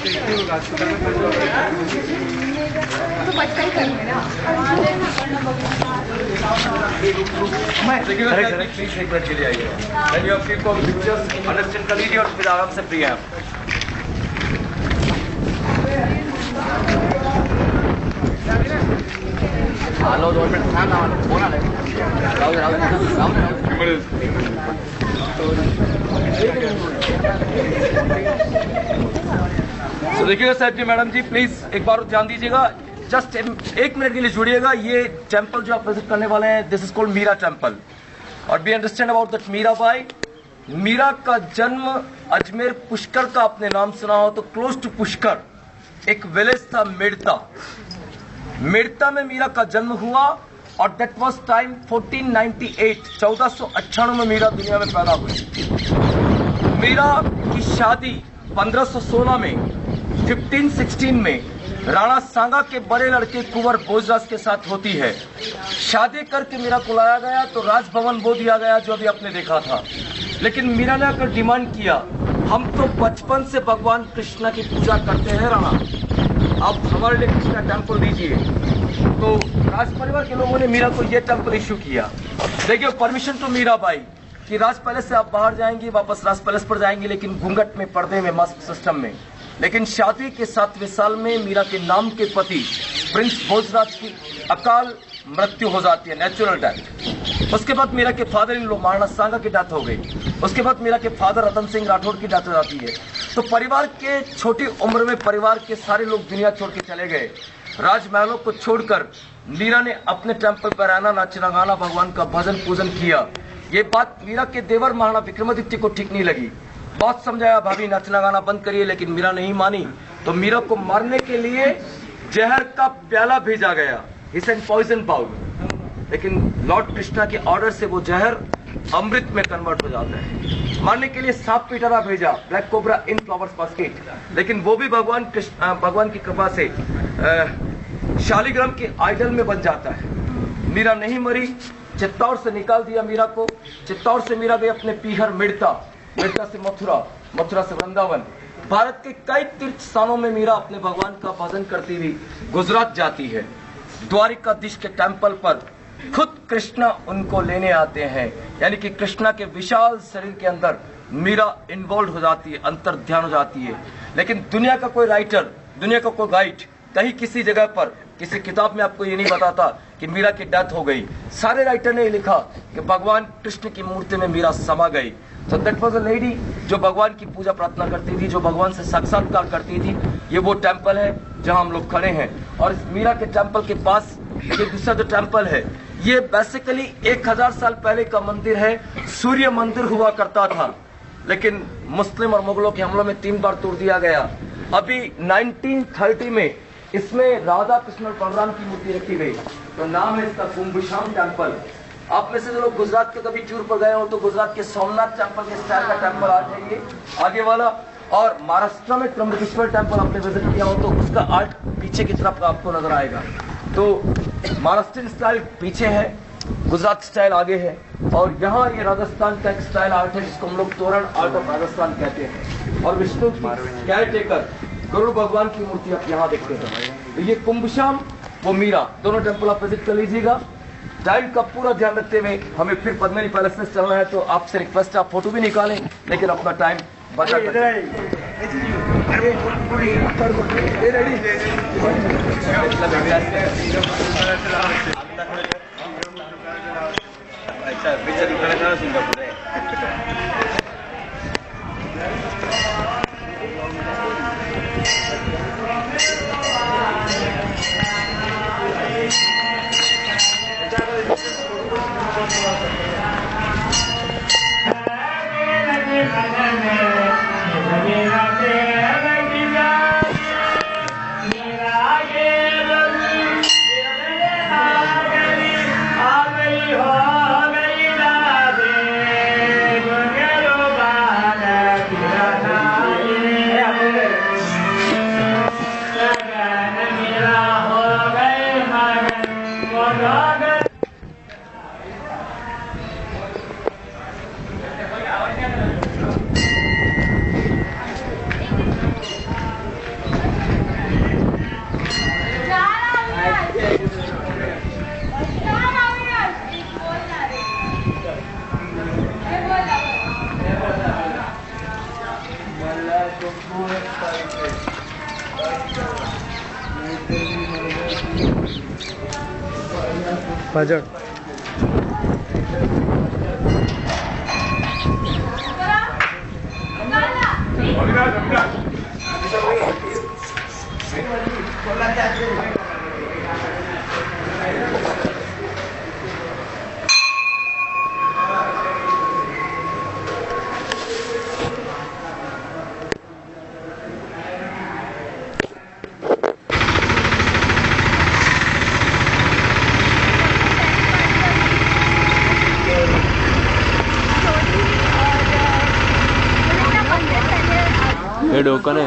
तो बच्चा ही कर मेरा देखिए प्लीज एक मिनट के लिए आइए। When you have people pictures, understand कर लीजिए और फिर आराम से फ्री हैं। हेलो 2 मिनट था ना बोला नहीं तो देखिएगा साहब जी, मैडम जी प्लीज एक बार ध्यान दीजिएगा, जस्ट 1 मिनट के लिए जुड़िएगा। ये टेम्पल जो आप विजिट करने वाले हैं, this is called Meera temple. और we understand about that Meera Bai. Meera का जन्म अजमेर पुष्कर का आपने नाम सुना हो तो क्लोज टू पुष्कर एक विलेज था मेड़ता। मेड़ता में मीरा का जन्म हुआ और दैट वाज टाइम 1498, 1498 में मीरा दुनिया में पैदा हुई। मीरा की शादी 1516 में 1516 में राणा सांगा के बड़े लड़के कुंवर भोजराज के साथ होती है। शादी करके मीरा को लाया गया तो राजभवन वो दिया गया जो अभी आपने देखा था। लेकिन मीरा ने आकर डिमांड किया, हम तो बचपन से भगवान कृष्णा की पूजा करते हैं राणा, आप हमारे लिए कृष्णा टेम्पल दीजिए। तो राज परिवार के लोगों ने मीरा को यह टेम्पल इश्यू किया। देखिए परमिशन टू मीरा बाई कि राज पैलेस से आप बाहर जाएंगी, वापस राज पैलेस पर जाएंगी, लेकिन घूंघट में, पर्दे में, मास्क सिस्टम में। लेकिन शादी के 7वें साल में मीरा के नाम के पति प्रिंस भोजराज की अकाल मृत्यु हो जाती है, नेचुरल डेथ। उसके बाद मीरा के फादर इन लो महाराणा सांगा की डेथ हो गई। उसके बाद मीरा के फादर रतन सिंह राठौड़ की डेथ हो जाती है। तो परिवार के छोटी उम्र में परिवार के सारे लोग दुनिया छोड़ के चले गए। राजमहलों को छोड़कर मीरा ने अपने टेम्पल पर रहना, नाचना गाना, भगवान का भजन पूजन किया। ये बात मीरा के देवर महाराणा विक्रमादित्य को ठीक नहीं लगी। बहुत समझाया, भाभी नाचना गाना बंद करिए, लेकिन मीरा नहीं मानी। तो मीरा को मारने के लिए जहर का प्याला भेजा गया, ही सेंट पॉइजन पाउडर। लेकिन लॉर्ड कृष्णा के ऑर्डर से वो जहर अमृत में कन्वर्ट हो जाता है। मारने के लिए सांप पीटरा भेजा, ब्लैक कोबरा इन फ्लावर्स बास्केट, लेकिन वो भी भगवान की कृपा से शालिग्राम के आइडल में बन जाता है। मीरा नहीं मरी, चित्तौड़ से निकाल दिया मीरा को। चित्तौड़ से मीरा गई अपने पीहर मिड़ता, मिड़ता से मथुरा, मथुरा से वृंदावन। भारत के कई तीर्थ स्थानों में मीरा अपने भगवान का भजन करती हुई गुजरात जाती है। द्वारिकाधीश के टेम्पल पर खुद कृष्णा उनको लेने आते हैं, यानी कि कृष्णा के विशाल शरीर के अंदर मीरा इन्वॉल्व हो जाती है, अंतर ध्यान हो जाती है। लेकिन दुनिया का कोई राइटर, दुनिया का कोई गाइड कहीं किसी जगह पर किसी किताब में आपको ये नहीं बताता कि मीरा की डेथ हो गई। सारे राइटर ने लिखा कि भगवान कृष्ण की मूर्ति में मीरा समा गई। तो दैट वाज अ लेडी जो भगवान की पूजा प्रार्थना करती थी, जो भगवान से साक्षात्कार करती थी। ये वो टेम्पल है जहां हम लोग खड़े हैं। और इस मीरा के टेम्पल के पास ये दूसरा जो टेम्पल है, ये बेसिकली 1000 साल पहले का मंदिर है। सूर्य मंदिर हुआ करता था, लेकिन मुस्लिम और मुगलों के हमलों में 3 बार तोड़ दिया गया। अभी 1930 में इसमें राधा कृष्ण और बलराम की मूर्ति रखी गई। तो नाम है इसका कुंभशाम टेम्पल। आप में से जो लोग गुजरात के कभी टूर पर गए हो तो गुजरात के सोमनाथ टेम्पल के स्टाइल का टेम्पल आर्ट है ये आगे वाला। और महाराष्ट्र में त्र्यंबकेश्वर टेम्पल आपने विजिट किया हो तो उसका आर्ट पीछे की तरफ आपको नजर आएगा। तो महाराष्ट्र स्टाइल पीछे है, गुजरात स्टाइल आगे है। और यहाँ ये राजस्थान का एक स्टाइल आर्ट है जिसको हम लोग तोरण आर्ट ऑफ राजस्थान कहते हैं। और विष्णु कैर टेकर गरुड़ भगवान की मूर्ति आप यहाँ देखते हैं। तो ये कुंभशाम, वो मीरा, दोनों टेम्पल आप विजिट कर लीजिएगा। टाइम का पूरा ध्यान रखते हुए हमें फिर पद्मिनी पैलेस में चलना है, तो आपसे रिक्वेस्ट है आप फोटो भी निकालें, लेकिन अपना टाइम बचा बजट ये डोकन है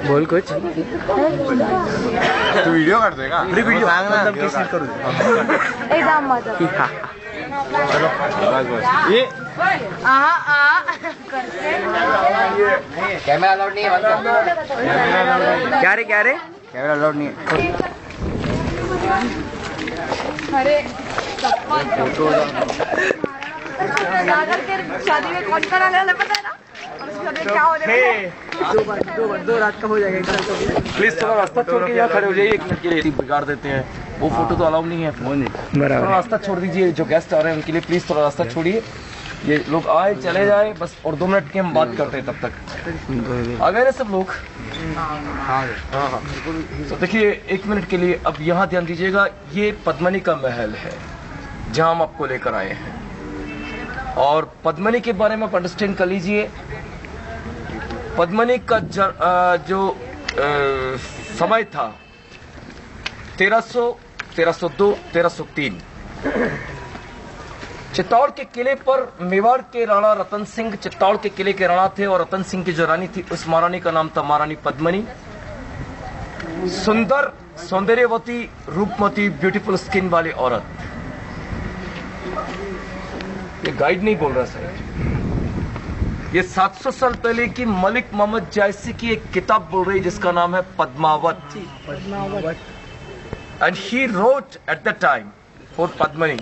बोल कुछ तू वीडियो कर देगा वीडियो करू एकदम मजा ये कैमरा अलाउड नहीं है क्या रे कैमरा अलाउड नहीं है अरे शादी में कौन कराने वाला पता है ना और उसके बाद क्या हो जाएगा दो रात का हो जाएगा प्लीज थोड़ा रास्ता छोड़ के यहाँ खड़े हो जाइए, 1 मिनट के लिए बिगाड़ देते हैं। वो फोटो तो अलाउ नहीं है, थोड़ा रास्ता छोड़ दीजिए। जो गेस्ट आ रहे हैं उनके लिए प्लीज थोड़ा रास्ता छोड़िए। ये लोग आए चले जाए बस, और 2 मिनट की हम बात करते हैं तब तक। आ गए ना सब लोग? हाँ। तो देखिए 1 मिनट के लिए अब यहाँ ध्यान दीजिएगा। ये पद्मनी का महल है जहाँ हम आपको लेकर आए हैं, और पद्मनी के बारे में आप अंडरस्टैंड कर लीजिए। पद्मनी का जो समय था 1300, 1302, 1303। चित्तौड़ के किले पर मेवाड़ के राणा रतन सिंह चित्तौड़ के किले के राणा थे, और रतन सिंह की जो रानी थी उस महारानी का नाम था महारानी पद्मनी। सुंदर, सौंदर्यवती, रूपमती, ब्यूटीफुल स्किन वाली औरत। ये गाइड नहीं बोल रहा सर, ये 700 साल पहले की मलिक मोहम्मद जायसी की एक किताब बोल रही है जिसका नाम है Padmavat. And he wrote at the time for Padmini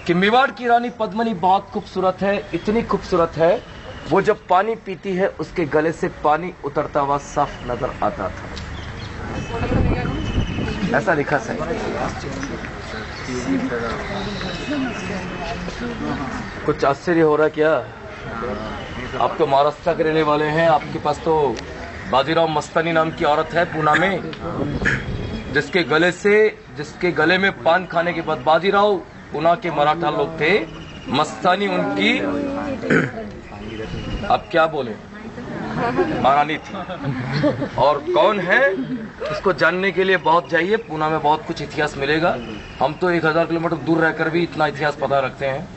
कि मेवाड़ की रानी पद्मनी बहुत खूबसूरत है, इतनी खूबसूरत है वो जब पानी पीती है उसके गले से पानी उतरता हुआ साफ नजर आता था। ऐसा लिखा सही। कुछ आश्चर्य हो रहा क्या? आप तो महाराष्ट्र के रहने वाले हैं, आपके पास तो बाजीराव मस्तानी नाम की औरत है पूना में, जिसके गले में पान खाने के बाद, बाजीराव पूना के मराठा लोग थे, मस्तानी उनकी अब क्या बोले महारानी थी। और कौन है इसको जानने के लिए बहुत जाइए, पूना में बहुत कुछ इतिहास मिलेगा। हम तो 1000 किलोमीटर दूर रहकर भी इतना इतिहास पता रखते हैं।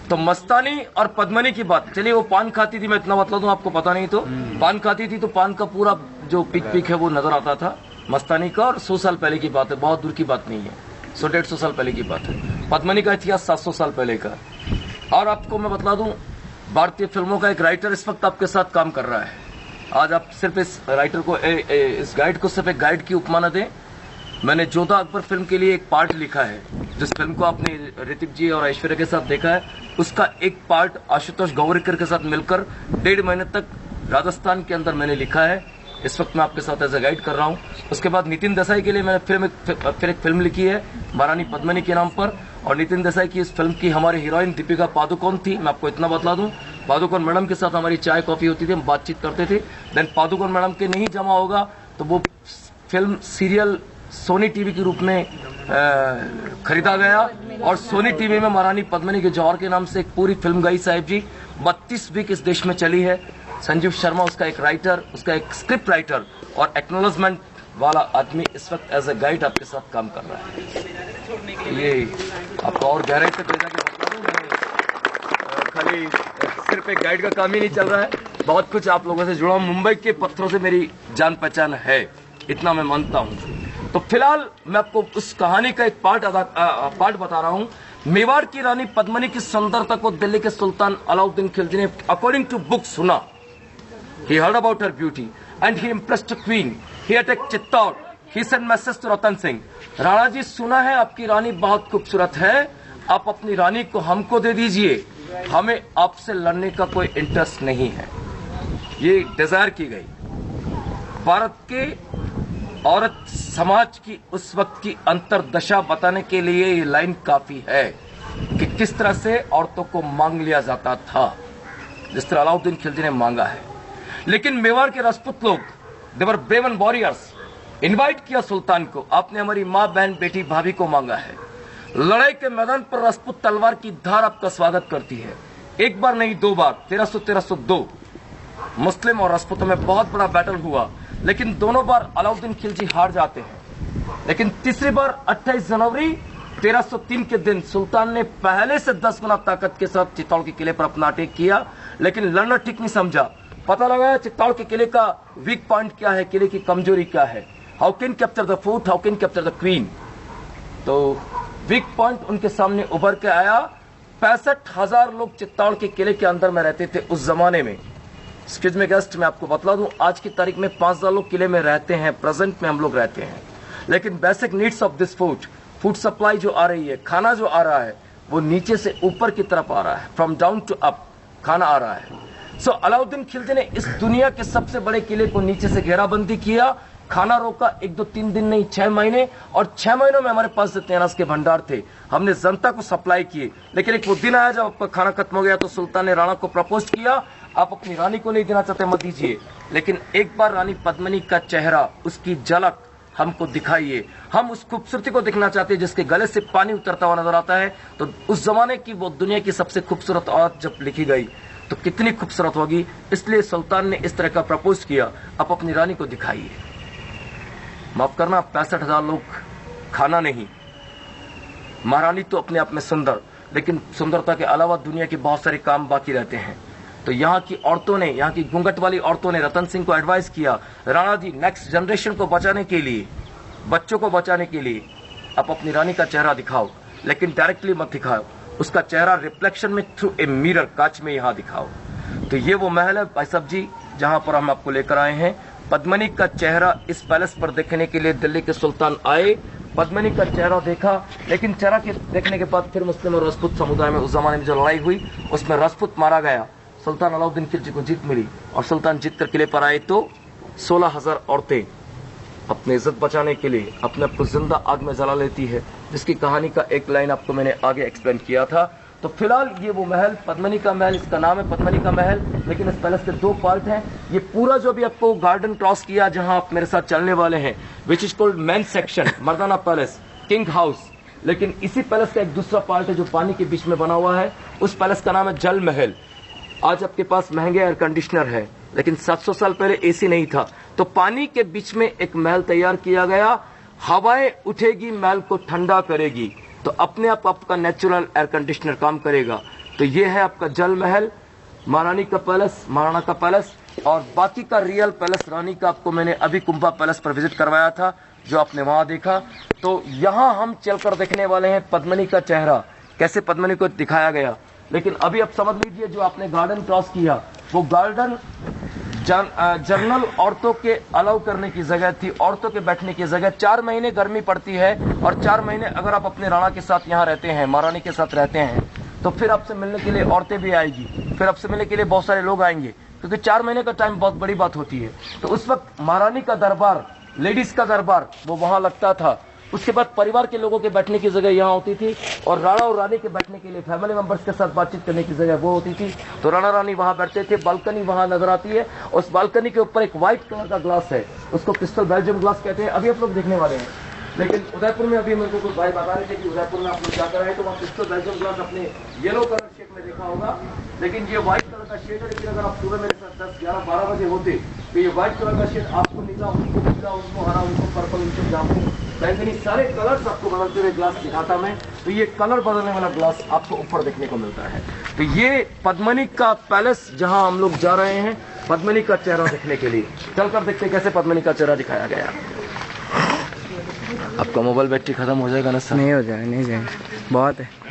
तो मस्तानी और पद्मनी की बात, चलिए वो पान खाती थी, मैं इतना बता दूं आपको पता नहीं तो, पान खाती थी तो पान का पूरा जो पिक है वो नजर आता था मस्तानी का। और 100 साल पहले की बात है, बहुत दूर की बात नहीं है, 100-150 साल पहले की बात है। पद्मनी का इतिहास 700 साल पहले का। और आपको मैं बता दूं, भारतीय फिल्मों का एक राइटर इस वक्त आपके साथ काम कर रहा है। आज आप सिर्फ इस राइटर को, इस गाइड को सिर्फ एक गाइड की उपमा न दें। मैंने जोधा अकबर फिल्म के लिए एक पार्ट लिखा है, जिस फिल्म को आपने ऋतिक जी और ऐश्वर्या के साथ देखा है, उसका एक पार्ट आशुतोष गौरीकर के साथ मिलकर 1.5 महीने तक राजस्थान के अंदर मैंने लिखा है। इस वक्त मैं आपके साथ एज ए गाइड कर रहा हूं। उसके बाद नितिन देसाई के लिए मैंने फिर एक फिल्म लिखी है महारानी पद्मनी के नाम पर। और नितिन देसाई की इस फिल्म की हमारी हीरोइन दीपिका पादुकोण थी। मैं आपको इतना बतला दूं, पादुकोण मैडम के साथ हमारी चाय कॉफी होती थी, हम बातचीत करते थे। देन पादुकोण मैडम के नहीं जमा होगा तो वो फिल्म सीरियल सोनी टीवी के रूप में खरीदा गया, और सोनी टीवी में महारानी पद्मनी के जौहर के नाम से एक पूरी फिल्म गई साहिब जी। 32 वीक इस देश में चली है। संजीव शर्मा उसका एक राइटर, उसका एक स्क्रिप्ट राइटर और एक्नॉलेजमेंट वाला आदमी इस वक्त एज ए गाइड आपके साथ काम कर रहा है। ये आपको और गहराई से भेजा के बता दूं, खाली सिर्फ एक गाइड का काम ही नहीं चल रहा है, बहुत कुछ आप लोगों से जुड़ा हूं। मुंबई के पत्थरों से मेरी जान पहचान है, इतना मैं मानता हूं। तो फिलहाल मैं आपको उस कहानी का एक पार्ट बता रहा हूं। मेवाड़ की रानी पद्मनी की सुंदरता को दिल्ली के सुल्तान अलाउद्दीन खिलजी ने अकॉर्डिंग टू बुक सुना। He heard about her beauty and he impressed the queen. He attacked Chittor. He sent message to Ratan Singh. Rana ji, सुना है आपकी रानी बहुत खूबसूरत है, आप अपनी रानी को हमको दे दीजिए, हमें आपसे लड़ने का कोई इंटरेस्ट नहीं है। ये डिजायर की गई। भारत के औरत समाज की उस वक्त की अंतरदशा बताने के लिए ये लाइन काफी है कि किस तरह से औरतों को मांग लिया जाता था, जिस तरह अलाउद्दीन खिलजी ने मांगा है। लेकिन मेवाड़ के राजपूत लोग, देवर ब्रेव एंड वॉरियर्स, इनवाइट किया सुल्तान को। आपने हमारी माँ, बहन, बेटी, भाभी को मांगा है। लड़ाई के मैदान पर राजपूत तलवार की धार आपका स्वागत करती है। एक बार नहीं, 2 बार, 1302 मुस्लिम और राजपूतों में बहुत बड़ा बैटल हुआ, लेकिन दोनों बार अलाउद्दीन खिलजी हार जाते हैं। लेकिन तीसरी बार 28 जनवरी 1303 के दिन सुल्तान ने पहले से 10 गुना ताकत के साथ चित्तौड़ के किले पर अपना अटैक किया, लेकिन लड़ना ठीक नहीं समझा। पता लगाया चित्तौड़ के किले का वीक पॉइंट क्या है, किले की कमजोरी क्या है। How can capture the fort, how can capture the queen. तो वीक पॉइंट उनके सामने उभर के आया। 65,000 लोग चित्तौड़ के किले के अंदर में रहते थे उस जमाने में। एक्सक्यूज मी गेस्ट, मैं आपको बतला दूं, आज की तारीख में 5,000 लोग किले में रहते हैं, प्रेजेंट में हम लोग रहते हैं। लेकिन basic needs of this fort, food supply जो आ रही है, खाना जो आ रहा है, वो नीचे से ऊपर की तरफ आ रहा है, फ्रॉम डाउन टू अप खाना आ रहा है। सो अलाउद्दीन खिलजी ने इस दुनिया के सबसे बड़े किले को नीचे से घेराबंदी किया, खाना रोका, 1, 2, 3 दिन नहीं, 6 महीने, और 6 महीनों में हमारे पास जितने अनाज के भंडार थे हमने जनता को सप्लाई किए। लेकिन एक वो दिन आया जब आपका खाना खत्म हो गया, तो सुल्तान ने राणा को प्रपोज किया, आप अपनी रानी को नहीं देना चाहते मत दीजिए, लेकिन एक बार रानी पद्मिनी का चेहरा, उसकी झलक हमको दिखाइए। हम उस खूबसूरती को देखना चाहते हैं जिसके गले से पानी उतरता हुआ नजर आता है। तो उस जमाने की वो दुनिया की सबसे खूबसूरत औरत जब लिखी गई तो कितनी खूबसूरत होगी, इसलिए सुल्तान ने इस तरह का प्रपोज किया, आप अपनी रानी को दिखाइए। माफ करना, 65,000 लोग, खाना नहीं। महारानी तो अपने आप में सुंदर, लेकिन सुंदरता के अलावा दुनिया के बहुत सारे काम बाकी रहते हैं। तो यहाँ की औरतों ने, यहाँ की घूंघट वाली औरतों ने रतन सिंह को एडवाइस किया, राणा जी, नेक्स्ट जनरेशन को बचाने के लिए, बच्चों को बचाने के लिए आप अपनी रानी का चेहरा दिखाओ, लेकिन डायरेक्टली मत दिखाओ, उसका चेहरा रिफ्लेक्शन में थ्रू ए मिरर, कांच में यहाँ दिखाओ। तो ये वो महल है भाई साहब जी जहां पर हम आपको लेकर आए हैं। पद्मिनी का चेहरा इस पैलेस पर देखने के लिए दिल्ली के सुल्तान आए, पद्मिनी का चेहरा देखा, लेकिन चेहरा के देखने के बाद फिर मुस्लिम और राजपूत समुदाय में उस जमाने में जो लड़ाई हुई उसमें राजपूत मारा गया। सुल्तान अलाउद्दीन खिलजी को जीत मिली और सुल्तान जीत कर किले पर आए तो 16,000 औरतें अपनी इज्जत बचाने के लिए अपने आप को जिंदा आग में जला लेती है, जिसकी कहानी का एक लाइन आपको मैंने आगे एक्सप्लेन किया था। तो फिलहाल ये वो महल, पद्मिनी का महल, इसका नाम है पद्मिनी का महल, लेकिन इस पैलेस के 2 पार्ट हैं। ये पूरा जो भी आपको गार्डन क्रॉस किया जहां आप मेरे साथ चलने वाले हैं, which is called main section, Mardana palace, king house. लेकिन इसी पैलेस का एक दूसरा पार्ट है जो पानी के बीच में बना हुआ है, उस पैलेस का नाम है जल महल। आज आपके पास महंगे एयर कंडीशनर है, लेकिन 700 साल पहले एसी नहीं था। तो पानी के बीच में एक महल तैयार किया गया, हवाएं उठेगी, महल को ठंडा करेगी, तो अपने आप आपका नेचुरल एयर कंडीशनर काम करेगा। तो ये है आपका जल महल, महारानी का पैलेस, महाराणा का पैलेस, और बाकी का रियल पैलेस रानी का आपको मैंने अभी कुंभा पैलेस पर विजिट करवाया था, जो आपने वहां देखा। तो यहाँ हम चलकर देखने वाले हैं पद्मिनी का चेहरा, कैसे पद्मिनी को दिखाया गया। लेकिन अभी आप समझ लीजिए, जो आपने गार्डन क्रॉस किया वो गार्डन जनरल औरतों के अलाउ करने की जगह थी, औरतों के बैठने की जगह। 4 महीने गर्मी पड़ती है और 4 महीने अगर आप अपने राणा के साथ यहाँ रहते हैं, महारानी के साथ रहते हैं, तो फिर आपसे मिलने के लिए औरतें भी आएगी, फिर आपसे मिलने के लिए बहुत सारे लोग आएंगे, क्योंकि 4 महीने का टाइम बहुत बड़ी बात होती है। तो उस वक्त महारानी का दरबार, लेडीज का दरबार, वो वहां लगता था। उसके बाद परिवार के लोगों के बैठने की जगह यहाँ होती थी, और राणा और रानी के बैठने के लिए फैमिली मेंबर्स के साथ बातचीत करने की जगह वो होती थी। तो राणा रानी वहां बैठते थे, बालकनी वहां नजर आती है, उस बालकनी के ऊपर एक व्हाइट कलर का ग्लास है, उसको क्रिस्टल बेल्जियम ग्लास कहते हैं। अभी आप लोग देखने वाले हैं, लेकिन उदयपुर में अभी मेरे को कुछ भाई बता रहे थे कि उदयपुर में आप लोग जाकर आए तो वहाँ क्रिस्टल बेल्जियम ग्लास अपने येलो कलर शेड में देखा होगा, लेकिन ये व्हाइट कलर का शेड है। लेकिन अगर आप सुबह मेरे साथ 10, 11, 12 बजे होते तो ये व्हाइट कलर का शेड आपको नीला, उनको नीला, उनको हरा, उनको पर्पल, उनको जामुन, बैंगनी, सारे कलर्स आपको बदलते हुए ग्लास दिखाता मैं। तो ये कलर बदलने वाला ग्लास आपको ऊपर देखने को मिलता है। तो ये पद्मिनी का पैलेस जहां हम लोग जा रहे हैं पद्मिनी का चेहरा देखने के लिए। चलकर देखते कैसे पद्मिनी का चेहरा दिखाया गया। आपका मोबाइल बैटरी खत्म हो जाएगा ना सर? नहीं हो जाएगा, नहीं जाएगा, बहुत है।